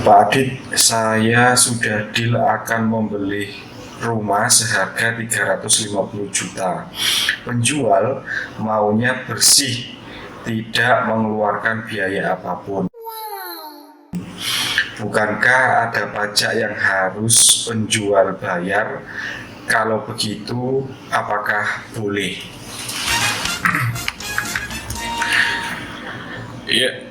Pak Adit, saya sudah deal akan membeli rumah seharga 350 juta. Penjual maunya bersih, tidak mengeluarkan biaya apapun. Bukankah ada pajak yang harus penjual bayar? Kalau begitu, apakah boleh? Iya,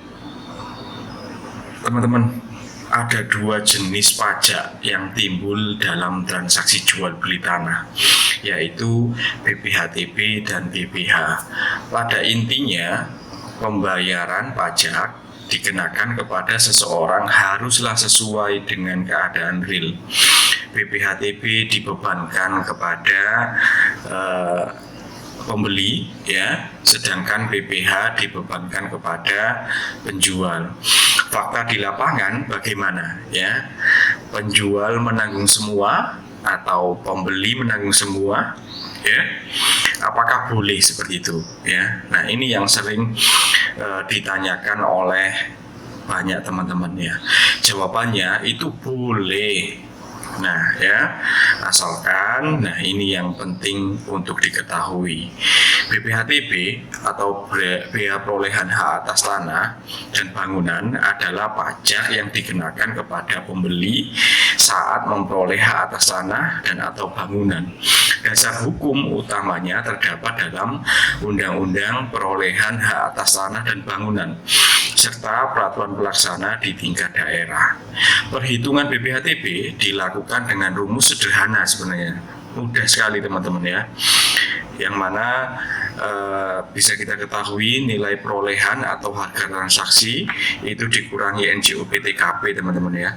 teman-teman, ada dua jenis pajak yang timbul dalam transaksi jual beli tanah, yaitu BPHTB dan BPH. Pada intinya, pembayaran pajak dikenakan kepada seseorang haruslah sesuai dengan keadaan real. BPHTB dibebankan kepada pembeli, ya, sedangkan BPH dibebankan kepada penjual. Fakta di lapangan bagaimana, ya? Penjual menanggung semua atau pembeli menanggung semua, ya? Apakah boleh seperti itu, ya? Nah, ini yang sering ditanyakan oleh banyak teman-teman, ya. Jawabannya itu boleh. Nah, ya, asalkan, nah ini yang penting untuk diketahui. BPHTB atau biaya perolehan hak atas tanah dan bangunan adalah pajak yang dikenakan kepada pembeli saat memperoleh hak atas tanah dan atau bangunan. Dasar hukum utamanya terdapat dalam Undang-Undang Perolehan Hak Atas Tanah dan Bangunan serta peraturan pelaksana di tingkat daerah. Perhitungan BPHTB dilakukan dengan rumus sederhana sebenarnya, mudah sekali teman-teman, ya, yang mana bisa kita ketahui nilai perolehan atau harga transaksi itu dikurangi NJOP/TKP teman-teman, ya,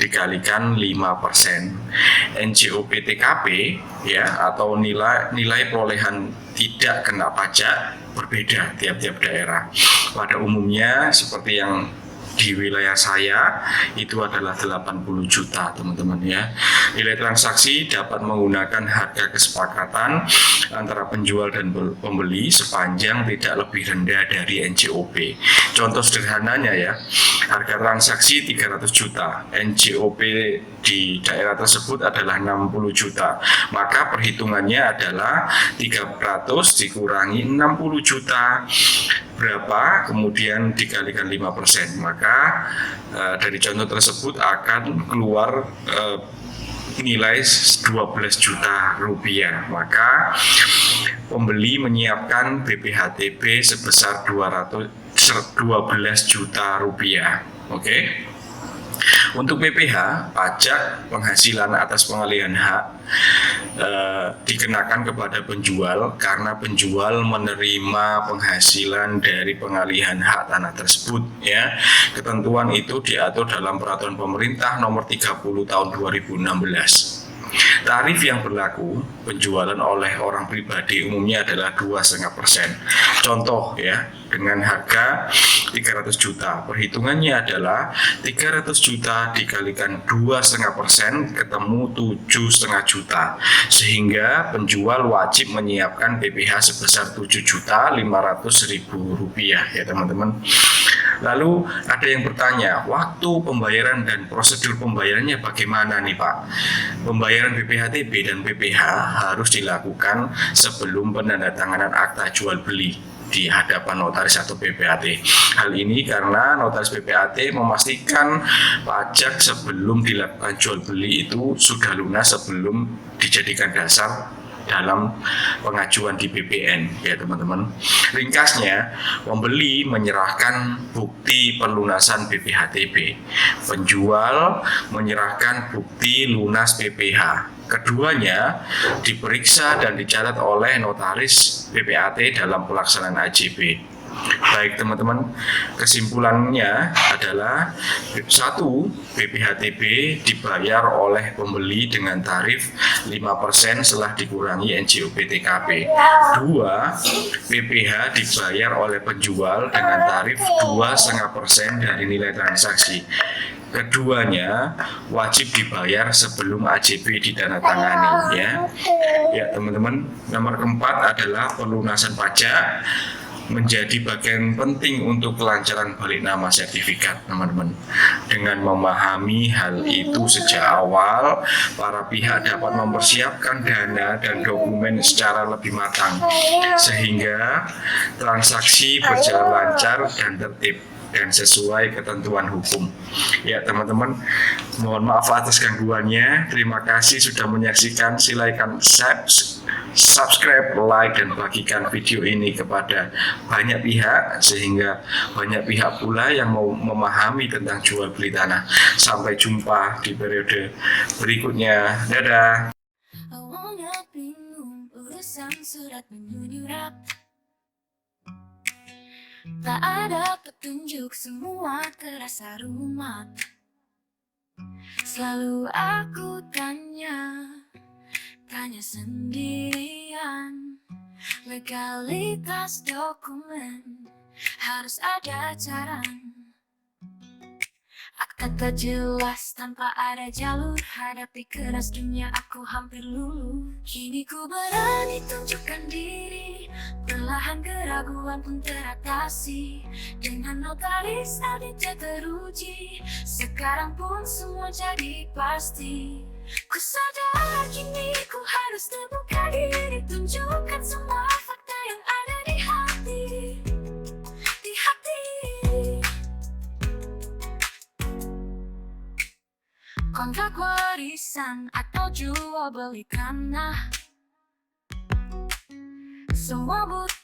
dikalikan 5%. NJOP/TKP, ya, atau nilai perolehan tidak kena pajak berbeda tiap-tiap daerah. Pada umumnya seperti yang di wilayah saya itu adalah 80 juta teman-teman, ya. Nilai transaksi dapat menggunakan harga kesepakatan antara penjual dan pembeli sepanjang tidak lebih rendah dari NJOP. Contoh sederhananya, ya, harga transaksi 300 juta, NJOP di daerah tersebut adalah 60 juta, maka perhitungannya adalah 300 dikurangi 60 juta berapa, kemudian dikalikan 5%, maka dari contoh tersebut akan keluar nilai 12 juta rupiah. Maka pembeli menyiapkan BPHTB sebesar 12 juta rupiah. Oke. Untuk PPH, pajak penghasilan atas pengalihan hak dikenakan kepada penjual karena penjual menerima penghasilan dari pengalihan hak tanah tersebut, ya. Ketentuan itu diatur dalam Peraturan Pemerintah Nomor 30 Tahun 2016. Tarif yang berlaku penjualan oleh orang pribadi umumnya adalah 2,5%. Contoh, ya, dengan harga 300 juta, perhitungannya adalah 300 juta dikalikan 2,5% ketemu 7,5 juta, sehingga penjual wajib menyiapkan BPH sebesar 7.500.000 rupiah, ya teman-teman. Lalu ada yang bertanya, waktu pembayaran dan prosedur pembayarannya bagaimana nih Pak? Pembayaran BPHTB dan BPH harus dilakukan sebelum penandatanganan akta jual beli di hadapan notaris atau PPAT. Hal ini karena notaris PPAT memastikan pajak sebelum dilakukan jual beli itu sudah lunas sebelum dijadikan dasar dalam pengajuan di BPN, ya teman-teman. Ringkasnya, pembeli menyerahkan bukti pelunasan BPHTB, penjual menyerahkan bukti lunas BPH. Keduanya diperiksa dan dicatat oleh notaris PPAT dalam pelaksanaan AJB. Baik teman-teman, kesimpulannya adalah 1. BPHTB dibayar oleh pembeli dengan tarif 5% setelah dikurangi NJOP/TKP. 2. BPH dibayar oleh penjual dengan tarif 2,5% dari nilai transaksi. Keduanya wajib dibayar sebelum AJB ditandatangani, ya. Ya teman-teman, nomor keempat adalah pelunasan pajak. menjadi bagian penting untuk kelancaran balik nama sertifikat, teman-teman. Dengan memahami hal itu sejak awal, para pihak dapat mempersiapkan dana dan dokumen secara lebih matang, sehingga transaksi berjalan lancar dan tertib dan sesuai ketentuan hukum. Ya teman-teman, mohon maaf atas gangguannya. Terima kasih sudah menyaksikan. Silakan subscribe, like, dan bagikan video ini kepada banyak pihak, sehingga banyak pihak pula yang mau memahami tentang jual beli tanah. Sampai jumpa di periode berikutnya. Dadah. Awalnya bingung urusan surat menyurat, tak ada petunjuk, semua terasa rumat. Selalu aku tanya sendirian, legalitas dokumen harus ada jalan. Akta tak jelas tanpa ada jalur, hadapi keras dunia aku hampir luluh. Kini ku berani tunjukkan diri, perlahan keraguan pun teratasi. Dengan notaris aditya teruji, sekarang pun semua jadi pasti. Ku sadar kini ku harus terbuka diri, tunjukkan semua fakta yang ada di hati. Kontrak warisan atau jual beli tanah, semua butuh